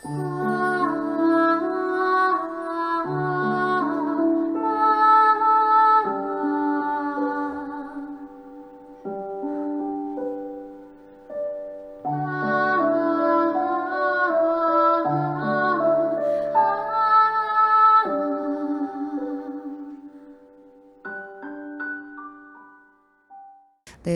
네,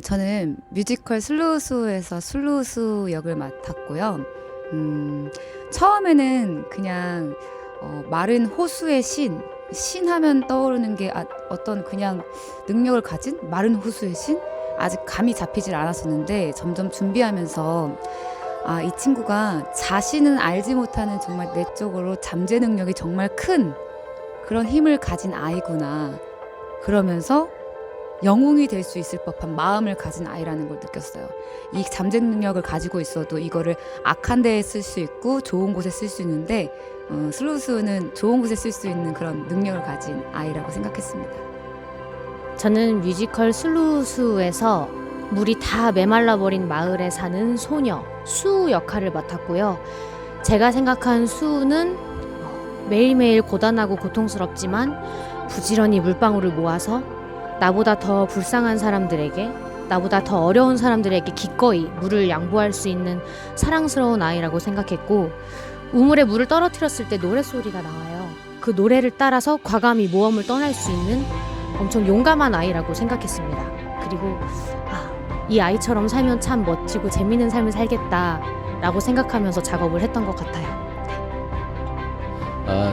저는 뮤지컬 슬로우수에서 슬로우수 역을 맡았고요. 처음에는 그냥 마른 호수의 신 하면 떠오르는 게 어떤 그냥 능력을 가진 마른 호수의 신? 아직 감이 잡히질 않았었는데 점점 준비하면서 이 친구가 자신은 알지 못하는 정말 내적으로 잠재 능력이 정말 큰 그런 힘을 가진 아이구나. 그러면서 영웅이 될 수 있을 법한 마음을 가진 아이라는 걸 느꼈어요. 이 잠재 능력을 가지고 있어도 이거를 악한 데에 쓸 수 있고 좋은 곳에 쓸 수 있는데 슬로우스는 좋은 곳에 쓸 수 있는 그런 능력을 가진 아이라고 생각했습니다. 저는 뮤지컬 슬로우수에서 물이 다 메말라버린 마을에 사는 소녀 수 역할을 맡았고요. 제가 생각한 수는 매일매일 고단하고 고통스럽지만 부지런히 물방울을 모아서 나보다 더 불쌍한 사람들에게, 나보다 더 어려운 사람들에게 기꺼이 물을 양보할 수 있는 사랑스러운 아이라고 생각했고, 우물에 물을 떨어뜨렸을 때 노랫소리가 나와요. 그 노래를 따라서 과감히 모험을 떠날 수 있는 엄청 용감한 아이라고 생각했습니다. 그리고 이 아이처럼 살면 참 멋지고 재밌는 삶을 살겠다라고 생각하면서 작업을 했던 것 같아요.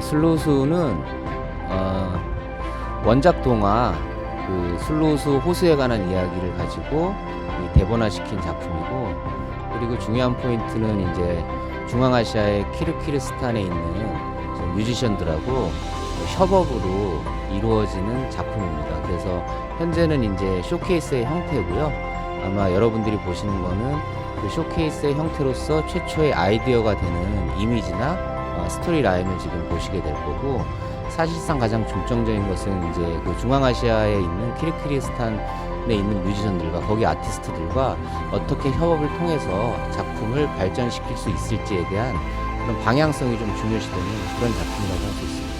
슬로우수는 원작 동화 그 슬로우수 호수에 관한 이야기를 가지고 대본화시킨 작품이고, 그리고 중요한 포인트는 이제 중앙아시아의 키르기스탄에 있는 뮤지션들하고 협업으로 이루어지는 작품입니다. 그래서 현재는 이제 쇼케이스의 형태고요. 아마 여러분들이 보시는 거는 그 쇼케이스의 형태로서 최초의 아이디어가 되는 이미지나 스토리 라인을 지금 보시게 될 거고, 사실상 가장 중점적인 것은 이제 그 중앙아시아에 있는 키르기스탄에 있는 뮤지션들과 거기 아티스트들과 어떻게 협업을 통해서 작품을 발전시킬 수 있을지에 대한 그런 방향성이 좀 중요시되는 그런 작품이라고 할 수 있습니다.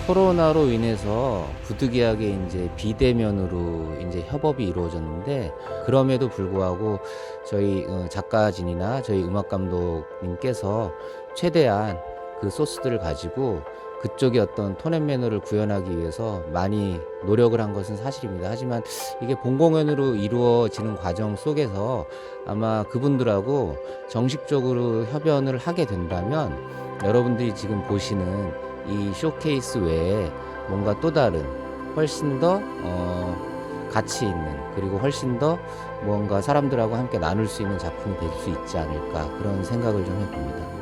코로나로 인해서 부득이하게 이제 비대면으로 이제 협업이 이루어졌는데, 그럼에도 불구하고 저희 작가진이나 저희 음악 감독님께서 최대한 그 소스들을 가지고 그쪽의 어떤 톤 앤 매너를 구현하기 위해서 많이 노력을 한 것은 사실입니다. 하지만 이게 본공연으로 이루어지는 과정 속에서 아마 그분들하고 정식적으로 협연을 하게 된다면 여러분들이 지금 보시는 이 쇼케이스 외에 뭔가 또 다른 훨씬 더 가치 있는, 그리고 훨씬 더 뭔가 사람들하고 함께 나눌 수 있는 작품이 될 수 있지 않을까, 그런 생각을 좀 해봅니다.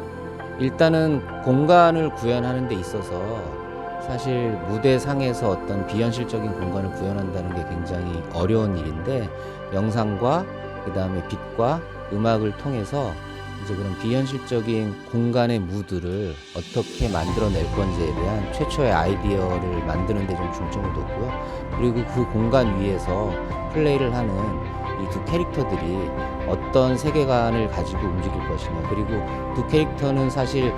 일단은 공간을 구현하는 데 있어서 사실 무대상에서 어떤 비현실적인 공간을 구현한다는 게 굉장히 어려운 일인데, 영상과 그 다음에 빛과 음악을 통해서 이제 그런 비현실적인 공간의 무드를 어떻게 만들어낼 건지에 대한 최초의 아이디어를 만드는 데 좀 중점을 뒀고요. 그리고 그 공간 위에서 플레이를 하는 이 두 캐릭터들이 어떤 세계관을 가지고 움직일 것이냐, 그리고 두 캐릭터는 사실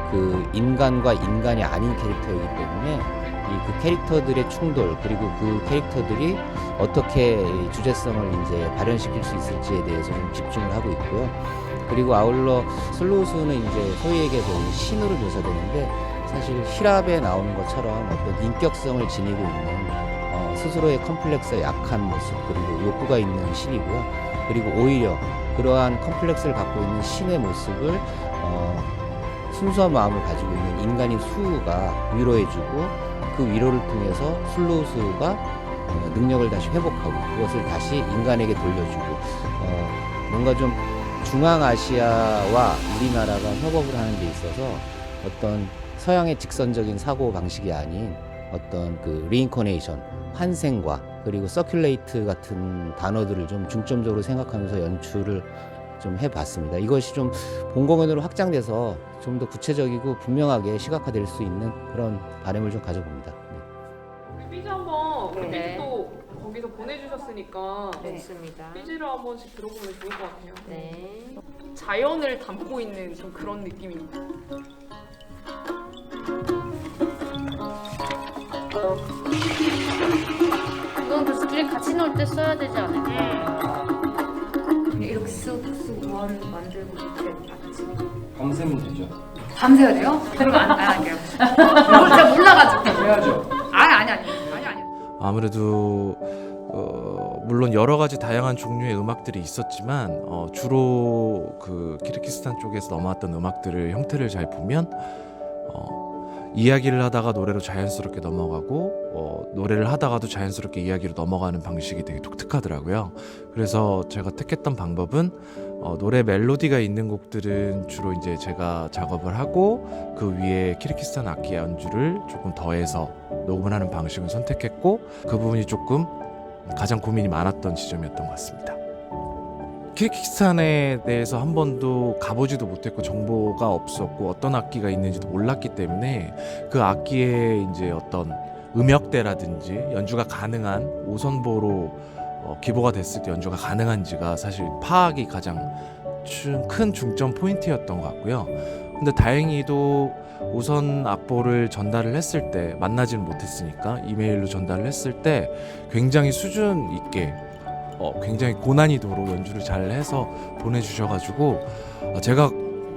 그 인간과 인간이 아닌 캐릭터이기 때문에 이 그 캐릭터들의 충돌, 그리고 그 캐릭터들이 어떻게 주제성을 이제 발현시킬 수 있을지에 대해서 좀 집중을 하고 있고요. 그리고 아울러 슬로우수는 이제 소위 얘기해서 신으로 묘사되는데, 사실 히랍에 나오는 것처럼 어떤 인격성을 지니고 있는 스스로의 컴플렉스에 약한 모습, 그리고 욕구가 있는 신이고요. 그리고 오히려 그러한 컴플렉스를 갖고 있는 신의 모습을 순수한 마음을 가지고 있는 인간인 수가 위로해주고, 그 위로를 통해서 슬로우수가 능력을 다시 회복하고 그것을 다시 인간에게 돌려주고, 뭔가 좀 중앙아시아와 우리나라가 협업을 하는 데 있어서 어떤 서양의 직선적인 사고 방식이 아닌 어떤 그 리인커네이션, 환생과 그리고 서큘레이트 같은 단어들을 좀 중점적으로 생각하면서 연출을 좀 해봤습니다. 이것이 좀 본공연으로 확장돼서 좀 더 구체적이고 분명하게 시각화될 수 있는 그런 바람을 좀 가져봅니다. 퀴즈 한번 네. 또 거기서 보내주셔 해주셨으니까 좋습니다. 퀴즈를 한 번씩 들어보면 좋을 것 같아요. 네. 자연을 담고 있는 좀 그런 느낌입니다. 이건 그 둘이 같이 놀 때 써야 되지 않을까? 그냥 이렇게 쓱쓱 원 만들고 이렇게 맞지. 밤새면 되죠. 밤새야 돼요? 그럼 안 할게요. 제가 몰라가지고. 해야죠. 아니. 아무래도 물론 여러 가지 다양한 종류의 음악들이 있었지만 주로 그 키르기스탄 쪽에서 넘어왔던 음악들을 형태를 잘 보면 이야기를 하다가 노래로 자연스럽게 넘어가고 노래를 하다가도 자연스럽게 이야기로 넘어가는 방식이 되게 독특하더라고요. 그래서 제가 택했던 방법은 노래 멜로디가 있는 곡들은 주로 이제 제가 작업을 하고 그 위에 키르기스탄 악기 연주를 조금 더해서 녹음을 하는 방식을 선택했고 그 부분이 조금 가장 고민이 많았던 지점이었던 것 같습니다. 키르기스탄에 대해서 한 번도 가보지도 못했고 정보가 없었고 어떤 악기가 있는지도 몰랐기 때문에 그 악기의 이제 어떤 음역대라든지 연주가 가능한 오선보로 기보가 됐을 때 연주가 가능한지가 사실 파악이 가장 큰 중점 포인트였던 것 같고요. 근데 다행히도 오선 악보를 전달을 했을 때 만나지는 못했으니까 이메일로 전달을 했을 때 굉장히 수준 있게 굉장히 고난이도로 연주를 잘 해서 보내주셔가지고 제가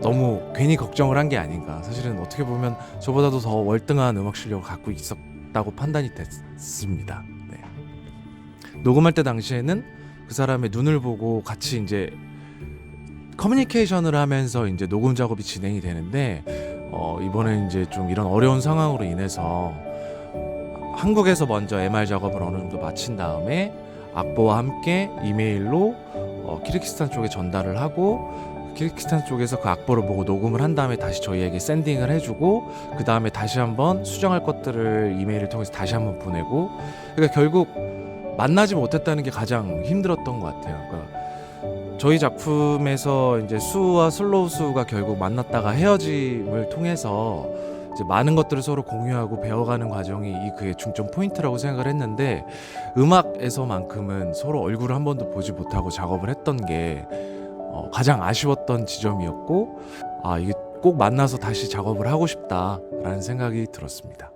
너무 괜히 걱정을 한 게 아닌가. 사실은 어떻게 보면 저보다도 더 월등한 음악 실력을 갖고 있었다고 판단이 됐습니다. 네. 녹음할 때 당시에는 그 사람의 눈을 보고 같이 이제 커뮤니케이션을 하면서 이제 녹음 작업이 진행이 되는데 이번에 이제 좀 이런 어려운 상황으로 인해서 한국에서 먼저 MR 작업을 어느 정도 마친 다음에 악보와 함께 이메일로 키르기스탄 쪽에 전달을 하고 키르기스탄 쪽에서 그 악보를 보고 녹음을 한 다음에 다시 저희에게 샌딩을 해주고 그 다음에 다시 한번 수정할 것들을 이메일을 통해서 다시 한번 보내고 그러니까 결국 만나지 못했다는 게 가장 힘들었던 것 같아요. 그러니까 저희 작품에서 이제 수와 슬로우 수가 결국 만났다가 헤어짐을 통해서 이제 많은 것들을 서로 공유하고 배워가는 과정이 이 그의 중점 포인트라고 생각을 했는데 음악에서만큼은 서로 얼굴을 한 번도 보지 못하고 작업을 했던 게 가장 아쉬웠던 지점이었고 이게 꼭 만나서 다시 작업을 하고 싶다라는 생각이 들었습니다.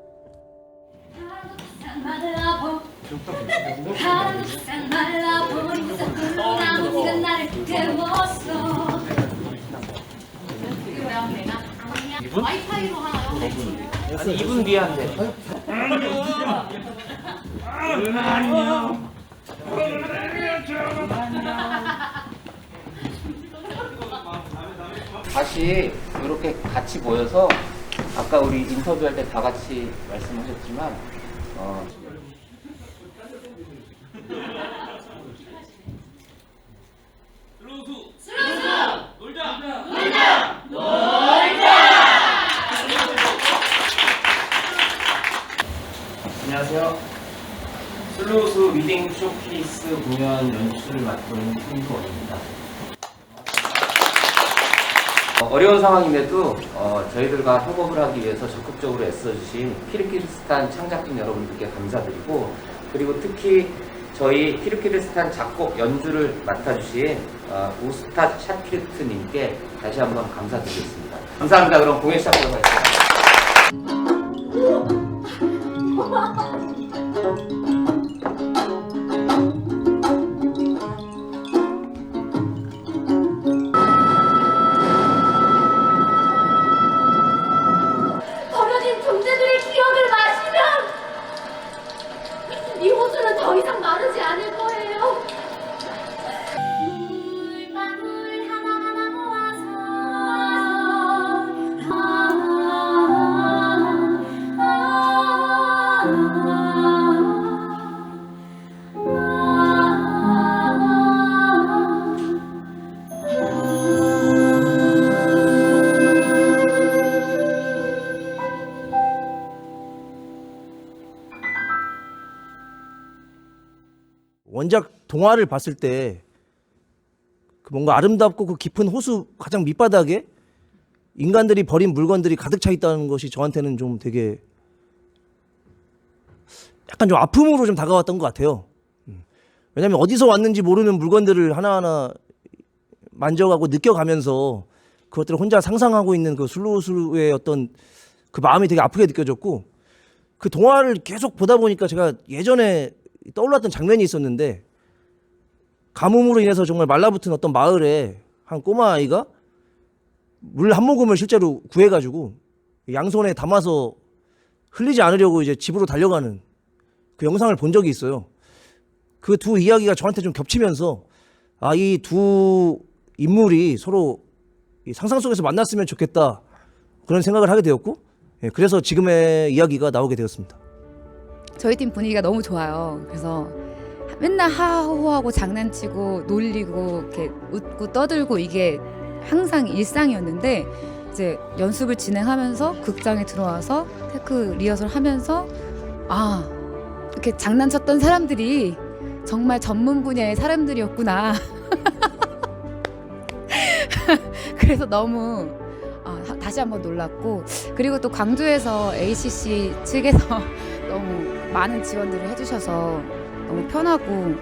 와이파이로 하나요? 아니 2분 뒤에 한대. 다시 이렇게 같이 모여서 아까 우리 인터뷰할 때 다 같이 말씀하셨지만 안녕하세요. 슬로우스 리딩 쇼케이스 공연 연출을 맡고 있는 김도원입니다. 어려운 상황인데도 저희들과 협업을 하기 위해서 적극적으로 애써주신 키르기스탄 창작진 여러분들께 감사드리고 그리고 특히 저희 키르기스탄 작곡 연주를 맡아주신 우스타 샤키르트님께 다시 한번 감사드리겠습니다. 감사합니다. 그럼 공연 시작하도록 하겠습니다. 버려진 존재들의 기억을 마시면 이 호수는 더 이상 마르지 않을 거예요. 물방울 하나하나 원작 동화를 봤을 때 그 뭔가 아름답고 그 깊은 호수 가장 밑바닥에 인간들이 버린 물건들이 가득 차 있다는 것이 저한테는 좀 되게 약간 좀 아픔으로 좀 다가왔던 것 같아요. 왜냐면 어디서 왔는지 모르는 물건들을 하나하나 만져가고 느껴가면서 그것들을 혼자 상상하고 있는 그 슬로우스의 어떤 그 마음이 되게 아프게 느껴졌고, 그 동화를 계속 보다 보니까 제가 예전에 떠올랐던 장면이 있었는데, 가뭄으로 인해서 정말 말라붙은 어떤 마을에 한 꼬마 아이가 물 한 모금을 실제로 구해가지고 양손에 담아서 흘리지 않으려고 이제 집으로 달려가는 그 영상을 본 적이 있어요. 그 두 이야기가 저한테 좀 겹치면서, 아, 이 두 인물이 서로 이 상상 속에서 만났으면 좋겠다, 그런 생각을 하게 되었고, 예, 그래서 지금의 이야기가 나오게 되었습니다. 저희 팀 분위기가 너무 좋아요. 그래서 맨날 하하호호하고 장난치고 놀리고 이렇게 웃고 떠들고 이게 항상 일상이었는데, 이제 연습을 진행하면서 극장에 들어와서 테크 리허설 하면서 아, 이렇게 장난쳤던 사람들이 정말 전문 분야의 사람들이었구나. 그래서 너무 다시 한번 놀랐고, 그리고 또 광주에서 ACC 측에서 너무 많은 지원들을 해주셔서 너무 편하고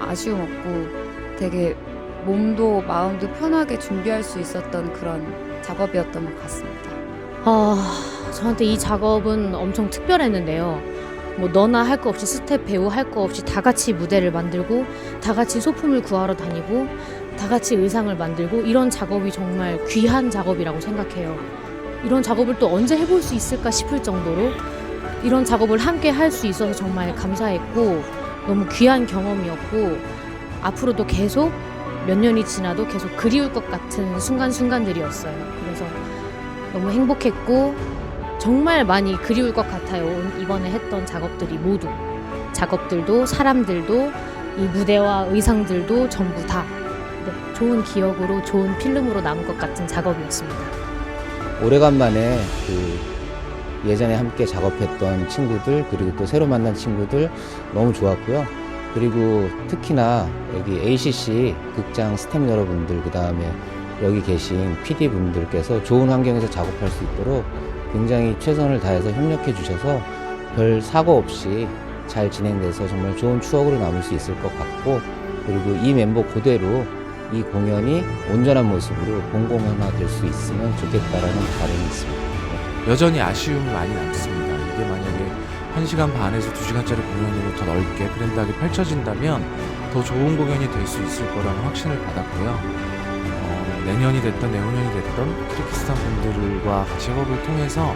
아쉬움 없고 되게 몸도 마음도 편하게 준비할 수 있었던 그런 작업이었던 것 같습니다. 저한테 이 작업은 엄청 특별했는데요. 뭐 너나 할 거 없이 스텝 배우 할 거 없이 다 같이 무대를 만들고 다 같이 소품을 구하러 다니고 다 같이 의상을 만들고, 이런 작업이 정말 귀한 작업이라고 생각해요. 이런 작업을 또 언제 해볼 수 있을까 싶을 정도로 이런 작업을 함께 할 수 있어서 정말 감사했고, 너무 귀한 경험이었고, 앞으로도 계속 몇 년이 지나도 계속 그리울 것 같은 순간순간들이었어요. 그래서 너무 행복했고 정말 많이 그리울 것 같아요. 이번에 했던 작업들이 모두, 작업들도 사람들도 이 무대와 의상들도 전부 다 좋은 기억으로 좋은 필름으로 남을 것 같은 작업이었습니다. 오래간만에 그 예전에 함께 작업했던 친구들, 그리고 또 새로 만난 친구들 너무 좋았고요. 그리고 특히나 여기 ACC 극장 스태프 여러분들, 그 다음에 여기 계신 PD 분들께서 좋은 환경에서 작업할 수 있도록 굉장히 최선을 다해서 협력해 주셔서 별 사고 없이 잘 진행돼서 정말 좋은 추억으로 남을 수 있을 것 같고, 그리고 이 멤버 그대로 이 공연이 온전한 모습으로 공공연화될 수 있으면 좋겠다라는 바람이 있습니다. 여전히 아쉬움이 많이 남습니다. 이게 만약에 1시간 반에서 2시간짜리 공연으로 더 넓게 그랜드하게 펼쳐진다면 더 좋은 공연이 될 수 있을 거라는 확신을 받았고요. 내년이 됐던 내후년이 됐던 키르기스탄 분들과 같이 협업을 통해서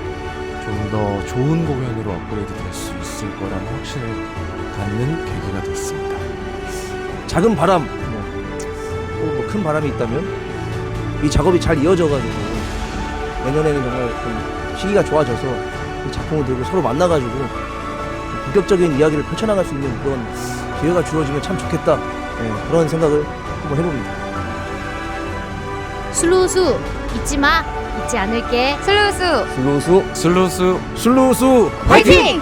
좀 더 좋은 공연으로 업그레이드 될 수 있을 거라는 확신을 갖는 계기가 됐습니다. 작은 바람, 큰 바람이 있다면 이 작업이 잘 이어져가지고 내년에는 정말 좀 시기가 좋아져서 이 작품을 들고 서로 만나가지고 본격적인 이야기를 펼쳐나갈 수 있는 그런 기회가 주어지면 참 좋겠다, 그런 생각을 한번 해봅니다. 슬로우수 잊지 마, 잊지 않을게. 슬루스 슬로우수 슬로스 슬로우수 화이팅!